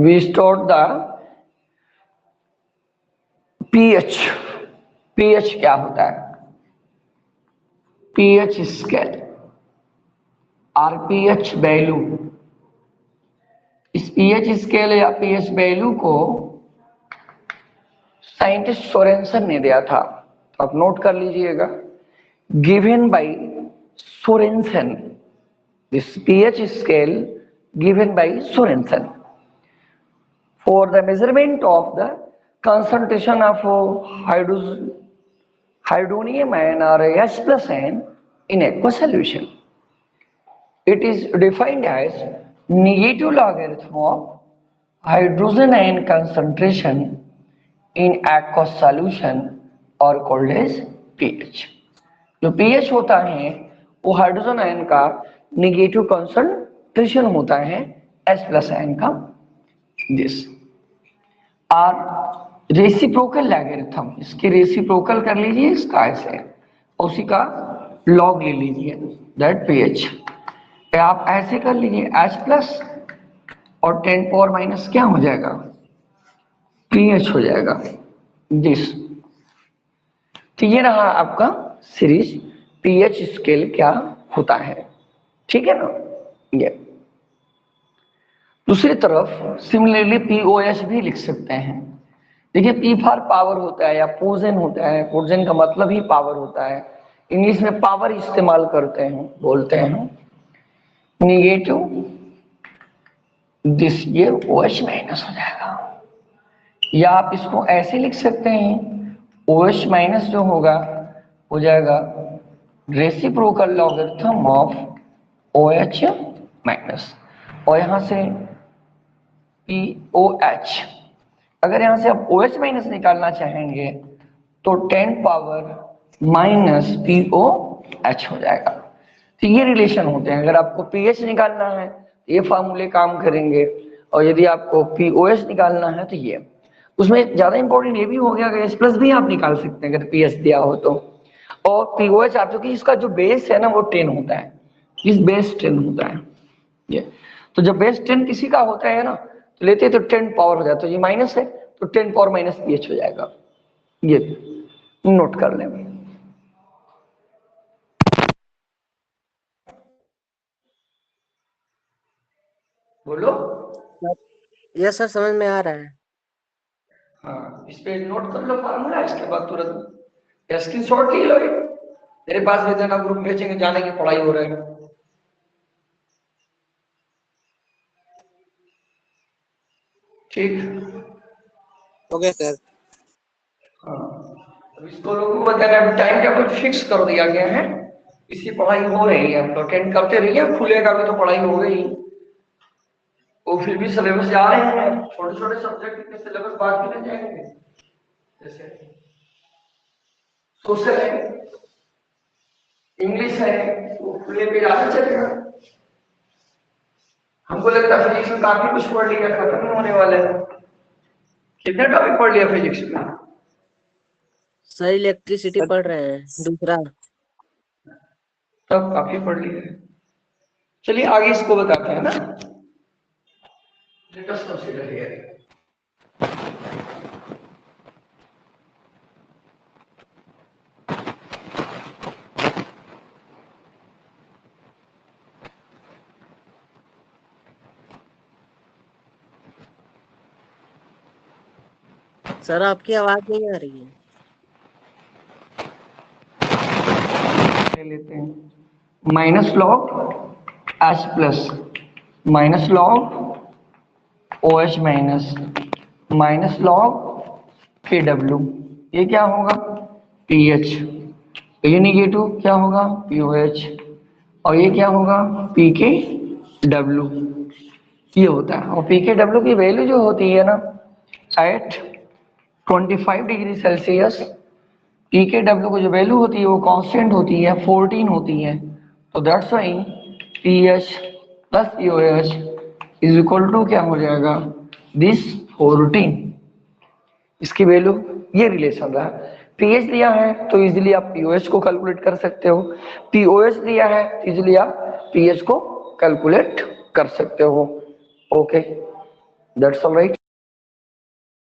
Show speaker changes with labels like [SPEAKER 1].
[SPEAKER 1] we stored the pH. pH क्या होता है? pH स्केल और pH वैल्यू। इस pH स्केल या pH वैल्यू को साइंटिस्ट सोरेनसन ने दिया था, तो आप नोट कर लीजिएगा। Given by Sorensen, this pH scale given by Sorensen for the measurement of the concentration of hydronium ion or H plus ion in aqueous solution. It is defined as negative logarithm of hydrogen ion concentration in aqueous solution or called as pH. जो pH होता है वो hydrogen ion का negative concentration होता है H plus ion का। This और reciprocal logarithm, इसके रेसिप्रोकल कर लीजिए इसका ऐसे, उसी का लॉग ले लीजिए दैट pH। आप ऐसे कर लीजिए H प्लस और 10 पावर माइनस क्या हो जाएगा? pH हो जाएगा। दिस तो ये रहा आपका सीरीज pH स्केल क्या होता है, ठीक है ना। ये दूसरी तरफ सिमिलरली POH भी लिख सकते हैं। देखिए P फॉर पावर होता है या पोजन होता है, पोजन का मतलब ही पावर होता है, इंग्लिश में पावर इस्तेमाल करते हैं, बोलते हैं निगेटिव दिस, ये OH माइनस हो जाएगा। या आप इसको ऐसे लिख सकते हैं OH माइनस जो होगा हो जाएगा reciprocal logarithm of OH minus, और यहां से POH। अगर यहां से आप OH माइनस निकालना चाहेंगे तो 10 पावर माइनस POH हो जाएगा। तो ये रिलेशन होते हैं। अगर आपको pH निकालना है तो ये फार्मूले काम करेंगे, और यदि आपको POH निकालना है तो ये। उसमें ज्यादा इंपॉर्टेंट ये भी हो गया कि H प्लस भी आप निकाल सकते हैं अगर pH दिया हो तो। और POH आप, क्योंकि इसका जो बेस है ना वो 10 होता है, इस बेस 10 होता है ये। तो जब बेस 10 किसी का होता है ना तो लेते हैं तो 10 पावर हो जाता है, ये माइनस है तो 10 पावर माइनस pH हो जाएगा। ये नोट कर लें। बोलो।
[SPEAKER 2] यस सर, समझ में आ रहा है।
[SPEAKER 1] हाँ, इस पे नोट कर लो फार्मूला, इसके बाद तुरंत स्क्रीनशॉट ले लो। मेरे पास भेज देना, ग्रुप भेजेंगे, जाने की पढ़ाई हो रहा है। ठीक,
[SPEAKER 2] ओके सर।
[SPEAKER 1] हाँ, अब इसको लोगों को बताना है, टाइम टेबल फिक्स कर दिया गया है, इसकी पढ़ाई हो रही है, आप तो अटेंड करते रहिए, खुलेगा भी तो पढ़ाई हो गई। वो फिर भी सिलेबस जा रहे हैं, छोटे छोटे सब्जेक्ट के सिलेबस बाकी रह जाएंगे, जैसे सोशल है, इंग्लिश है, वो खुले पे ज्यादा चलेगा। हमको लगता है फिजिक्स में काफी कुछ पढ़ लिया, खत्म नहीं होने वाला है। कितने टॉपिक पढ़ लिया फिजिक्स में?
[SPEAKER 2] सर इलेक्ट्रिसिटी पढ़ रहे हैं दूसरा।
[SPEAKER 1] तब काफी पढ़ लिया है। चलिए आगे इसको बताते हैं ना। Let us consider here.
[SPEAKER 2] Sir आपकी आवाज नहीं आ रही है।
[SPEAKER 1] ले लेते हैं minus log H plus minus log OH minus minus log KW, ये क्या होगा? pH। ये निगेटिव क्या होगा? POH। और ये क्या होगा? PKW। ये होता है, और PKW की वैल्यू जो होती है ना एट 25 डिग्री सेल्सियस, PKW को जो वैल्यू होती है वो कांस्टेंट होती है, 14 होती है। तो that's why pH plus POH is equal to क्या हो जाएगा? दिस 14। इसकी वैल्यू, ये रिलेशन रहा। pH दिया है तो इजीली आप POH को कैलकुलेट कर सकते हो, POH दिया है तो इजीली आप pH को कैलकुलेट कर सकते हो। Okay, That's all right.